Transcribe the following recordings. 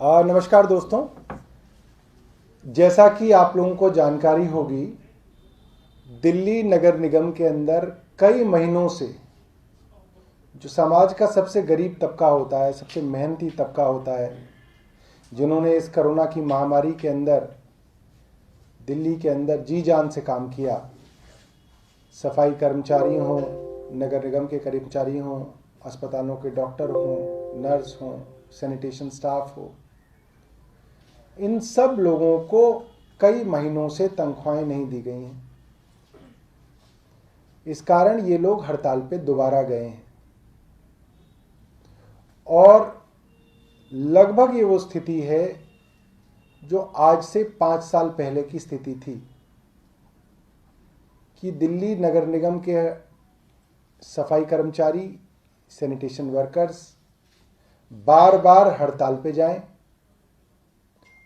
नमस्कार दोस्तों। जैसा कि आप लोगों को जानकारी होगी, दिल्ली नगर निगम के अंदर कई महीनों से जो समाज का सबसे गरीब तबका होता है, सबसे मेहनती तबका होता है, जिन्होंने इस कोरोना की महामारी के अंदर दिल्ली के अंदर जी जान से काम किया, सफाई कर्मचारी हों, नगर निगम के कर्मचारी हों, अस्पतालों के डॉक्टर हों, नर्स हों, सैनिटेशन स्टाफ हो, इन सब लोगों को कई महीनों से तनख्वाहें नहीं दी गई हैं। इस कारण ये लोग हड़ताल पे दोबारा गए हैं और लगभग ये वो स्थिति है जो आज से 5 साल पहले की स्थिति थी कि दिल्ली नगर निगम के सफाई कर्मचारी, सैनिटेशन वर्कर्स बार बार हड़ताल पे जाएं,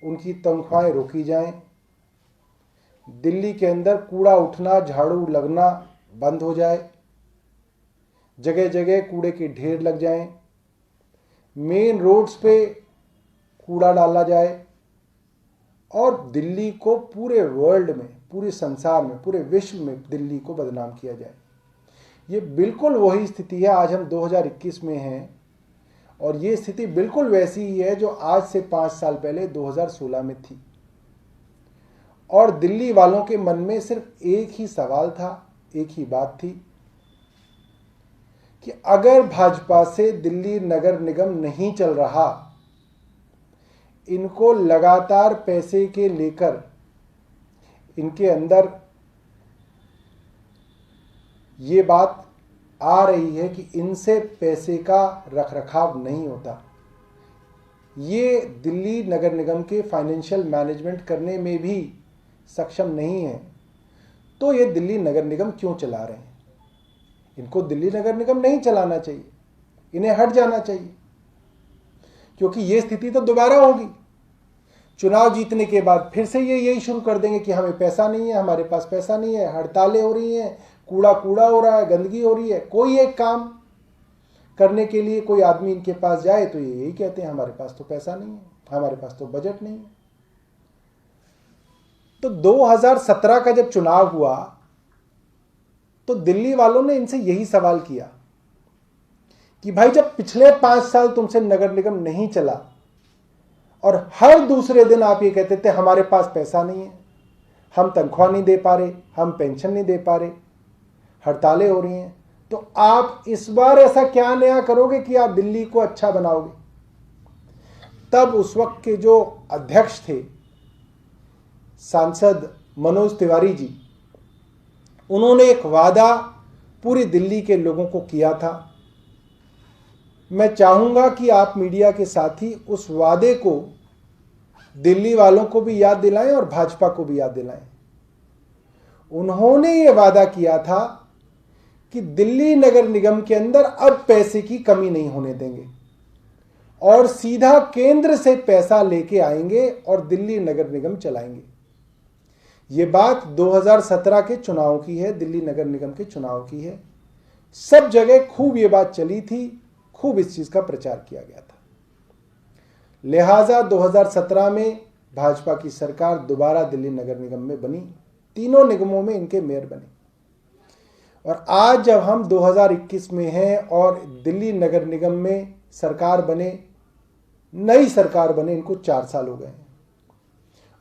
उनकी तनख्वाहें रोकी जाएं, दिल्ली के अंदर कूड़ा उठना, झाड़ू लगना बंद हो जाए, जगह जगह कूड़े के ढेर लग जाएं, मेन रोड्स पे कूड़ा डाला जाए और दिल्ली को पूरे वर्ल्ड में, पूरे संसार में, पूरे विश्व में दिल्ली को बदनाम किया जाए। ये बिल्कुल वही स्थिति है। आज हम 2021 में हैं और ये स्थिति बिल्कुल वैसी ही है जो आज से 5 साल पहले 2016 में थी। और दिल्ली वालों के मन में सिर्फ एक ही सवाल था, एक ही बात थी कि अगर भाजपा से दिल्ली नगर निगम नहीं चल रहा, इनको लगातार पैसे के लेकर इनके अंदर ये बात आ रही है कि इनसे पैसे का रखरखाव नहीं होता, ये दिल्ली नगर निगम के फाइनेंशियल मैनेजमेंट करने में भी सक्षम नहीं है, तो ये दिल्ली नगर निगम क्यों चला रहे हैं? इनको दिल्ली नगर निगम नहीं चलाना चाहिए, इन्हें हट जाना चाहिए, क्योंकि ये स्थिति तो दोबारा होगी। चुनाव जीतने के बाद फिर से ये यही शुरू कर देंगे कि हमें पैसा नहीं है, हमारे पास पैसा नहीं है, हड़तालें हो रही हैं, कूड़ा हो रहा है, गंदगी हो रही है। कोई एक काम करने के लिए कोई आदमी इनके पास जाए तो ये यही कहते हैं हमारे पास तो पैसा नहीं है, हमारे पास तो बजट नहीं है। तो 2017 का जब चुनाव हुआ तो दिल्ली वालों ने इनसे यही सवाल किया कि भाई, जब पिछले 5 साल तुमसे नगर निगम नहीं चला और हर दूसरे दिन आप ये कहते थे हमारे पास पैसा नहीं है, हम तनख्वाह नहीं दे पा रहे, हम पेंशन नहीं दे पा रहे, हड़तालें हो रही हैं, तो आप इस बार ऐसा क्या नया करोगे कि आप दिल्ली को अच्छा बनाओगे? तब उस वक्त के जो अध्यक्ष थे, सांसद मनोज तिवारी जी, उन्होंने एक वादा पूरी दिल्ली के लोगों को किया था। मैं चाहूंगा कि आप मीडिया के साथी उस वादे को दिल्ली वालों को भी याद दिलाएं और भाजपा को भी याद दिलाएं। उन्होंने ये वादा किया था कि दिल्ली नगर निगम के अंदर अब पैसे की कमी नहीं होने देंगे और सीधा केंद्र से पैसा लेके आएंगे और दिल्ली नगर निगम चलाएंगे। ये बात 2017 के चुनाव की है, दिल्ली नगर निगम के चुनाव की है। सब जगह खूब ये बात चली थी, खूब इस चीज का प्रचार किया गया था। लिहाजा 2017 में भाजपा की सरकार दोबारा दिल्ली नगर निगम में बनी, तीनों निगमों में इनके मेयर बने। और आज जब हम 2021 में हैं और दिल्ली नगर निगम में सरकार बने, नई सरकार बने, इनको 4 साल हो गए हैं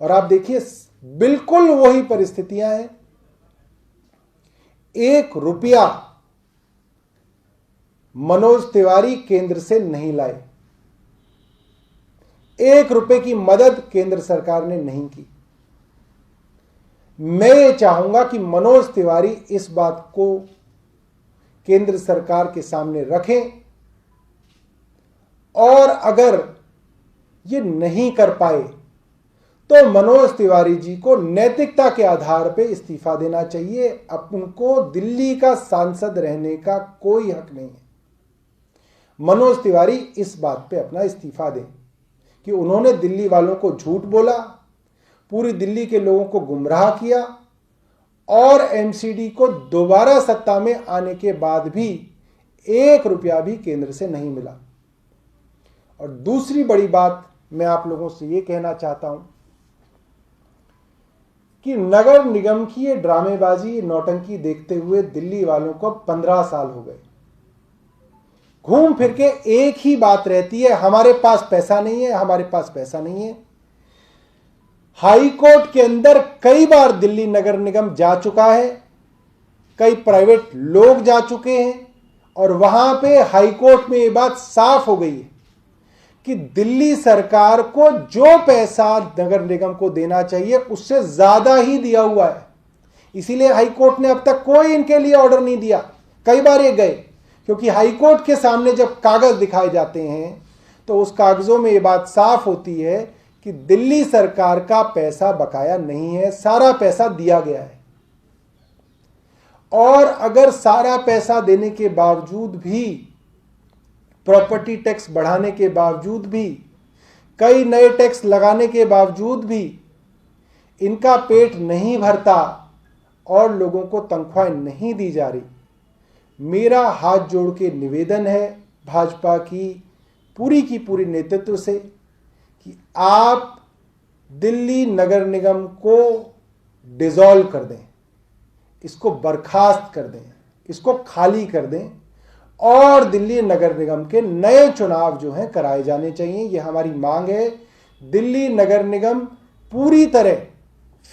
और आप देखिए बिल्कुल वही परिस्थितियां हैं। 1 रुपया मनोज तिवारी केंद्र से नहीं लाए, 1 रुपए की मदद केंद्र सरकार ने नहीं की। मैं ये चाहूंगा कि मनोज तिवारी इस बात को केंद्र सरकार के सामने रखें और अगर ये नहीं कर पाए तो मनोज तिवारी जी को नैतिकता के आधार पर इस्तीफा देना चाहिए। अब उनको दिल्ली का सांसद रहने का कोई हक नहीं है। मनोज तिवारी इस बात पे अपना इस्तीफा दें कि उन्होंने दिल्ली वालों को झूठ बोला, पूरी दिल्ली के लोगों को गुमराह किया और एमसीडी को दोबारा सत्ता में आने के बाद भी 1 रुपया भी केंद्र से नहीं मिला। और दूसरी बड़ी बात मैं आप लोगों से ये कहना चाहता हूं कि नगर निगम की ये ड्रामेबाजी, नौटंकी देखते हुए दिल्ली वालों को 15 साल हो गए। घूम फिर के एक ही बात रहती है, हमारे पास पैसा नहीं है, हमारे पास पैसा नहीं है। हाई कोर्ट के अंदर कई बार दिल्ली नगर निगम जा चुका है, कई प्राइवेट लोग जा चुके हैं, और वहां पे हाई कोर्ट में ये बात साफ हो गई है कि दिल्ली सरकार को जो पैसा नगर निगम को देना चाहिए उससे ज्यादा ही दिया हुआ है। इसीलिए हाई कोर्ट ने अब तक कोई इनके लिए ऑर्डर नहीं दिया। कई बार ये गए, क्योंकि हाई कोर्ट के सामने जब कागज दिखाए जाते हैं तो उस कागजों में ये बात साफ होती है कि दिल्ली सरकार का पैसा बकाया नहीं है, सारा पैसा दिया गया है। और अगर सारा पैसा देने के बावजूद भी, प्रॉपर्टी टैक्स बढ़ाने के बावजूद भी, कई नए टैक्स लगाने के बावजूद भी इनका पेट नहीं भरता और लोगों को तनख्वाहें नहीं दी जा रही, मेरा हाथ जोड़ के निवेदन है भाजपा की पूरी नेतृत्व से कि आप दिल्ली नगर निगम को डिसॉल्व कर दें, इसको बर्खास्त कर दें, इसको खाली कर दें और दिल्ली नगर निगम के नए चुनाव जो हैं कराए जाने चाहिए। ये हमारी मांग है। दिल्ली नगर निगम पूरी तरह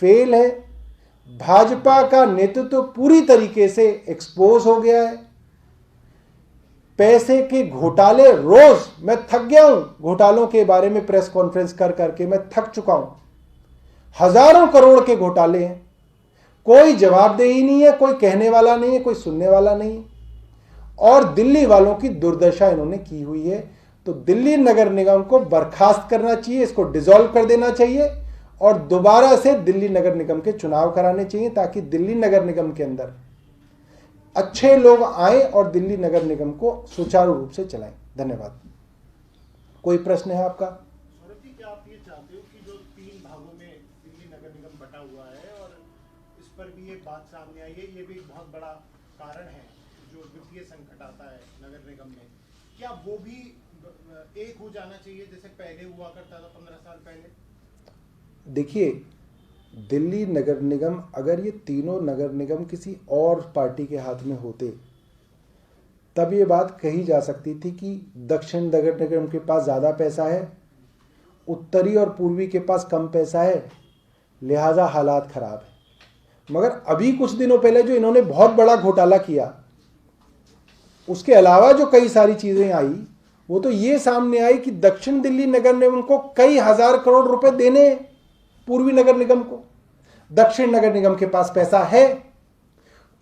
फेल है, भाजपा का नेतृत्व पूरी तरीके से एक्सपोज हो गया है। पैसे के घोटाले, रोज मैं थक गया हूं घोटालों के बारे में प्रेस कॉन्फ्रेंस कर करके, मैं थक चुका हूं। हजारों करोड़ के घोटाले हैं, कोई जवाबदेही नहीं है, कोई कहने वाला नहीं है, कोई सुनने वाला नहीं है, और दिल्ली वालों की दुर्दशा इन्होंने की हुई है। तो दिल्ली नगर निगम को बर्खास्त करना चाहिए, इसको डिसॉल्व कर देना चाहिए और दोबारा से दिल्ली नगर निगम के चुनाव कराने चाहिए, ताकि दिल्ली नगर निगम के अंदर अच्छे लोग आए और दिल्ली नगर निगम को सुचारू रूप से चलाएं। धन्यवाद। कोई प्रश्न है आपका? सौरभ जी, क्या आप ये चाहते हो कि जो 3 भागों में दिल्ली नगर निगम बटा हुआ है और इस पर भी एक बात सामने आई है, ये भी बहुत बड़ा कारण है जो वित्तीय संकट आता है नगर निगम में, क्या वो भी एक हो जाना चाहिए जैसे पहले हुआ करता था 15 साल पहले? देखिए, दिल्ली नगर निगम, अगर ये तीनों नगर निगम किसी और पार्टी के हाथ में होते तब ये बात कही जा सकती थी कि दक्षिण नगर निगम के पास ज़्यादा पैसा है, उत्तरी और पूर्वी के पास कम पैसा है, लिहाजा हालात खराब है। मगर अभी कुछ दिनों पहले जो इन्होंने बहुत बड़ा घोटाला किया, उसके अलावा जो कई सारी चीज़ें आई, वो तो ये सामने आई कि दक्षिण दिल्ली नगर निगम को कई हजार करोड़ रुपए देने पूर्वी नगर निगम को। दक्षिण नगर निगम के पास पैसा है,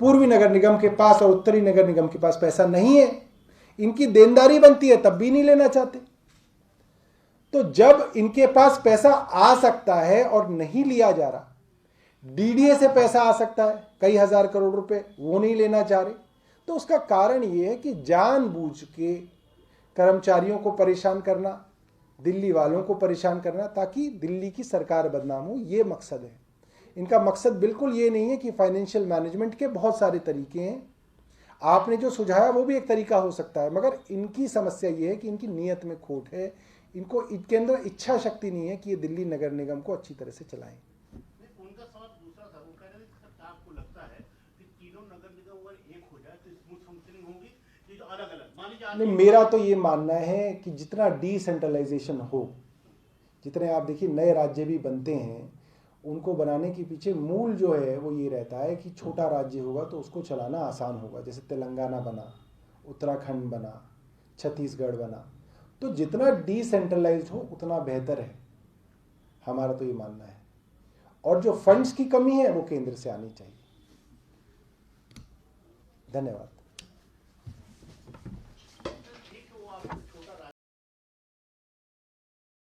पूर्वी नगर निगम के पास और उत्तरी नगर निगम के पास पैसा नहीं है। इनकी देनदारी बनती है तब भी नहीं लेना चाहते। तो जब इनके पास पैसा आ सकता है और नहीं लिया जा रहा, डीडीए से पैसा आ सकता है कई हजार करोड़ रुपए, वो नहीं लेना चाह रहे, तो उसका कारण यह है कि जानबूझ के कर्मचारियों को परेशान करना, दिल्ली वालों को परेशान करना, ताकि दिल्ली की सरकार बदनाम हो, ये मकसद है इनका। मकसद बिल्कुल ये नहीं है कि फाइनेंशियल मैनेजमेंट के बहुत सारे तरीके हैं, आपने जो सुझाया वो भी एक तरीका हो सकता है, मगर इनकी समस्या ये है कि इनकी नीयत में खोट है, इनको इनके अंदर इच्छा शक्ति नहीं है कि ये दिल्ली नगर निगम को अच्छी तरह से चलाएं। उनका सवाल दूसरा था, वो कह रहे थे कि आपको लगता है कि तीनों नगर निगम अगर एक हो जाए तो स्मूथ फंक्शनिंग होगी, ये जो अलग-अलग मान लीजिए। नहीं, मेरा तो ये मानना है कि जितना डिसेंट्रलाइजेशन हो, जितने आप देखिए नए राज्य भी बनते हैं, उनको बनाने के पीछे मूल जो है वो ये रहता है कि छोटा राज्य होगा तो उसको चलाना आसान होगा। जैसे तेलंगाना बना, उत्तराखंड बना, छत्तीसगढ़ बना, तो जितना डिसेंट्रलाइज्ड हो उतना बेहतर है, हमारा तो ये मानना है। और जो फंड्स की कमी है वो केंद्र से आनी चाहिए। धन्यवाद।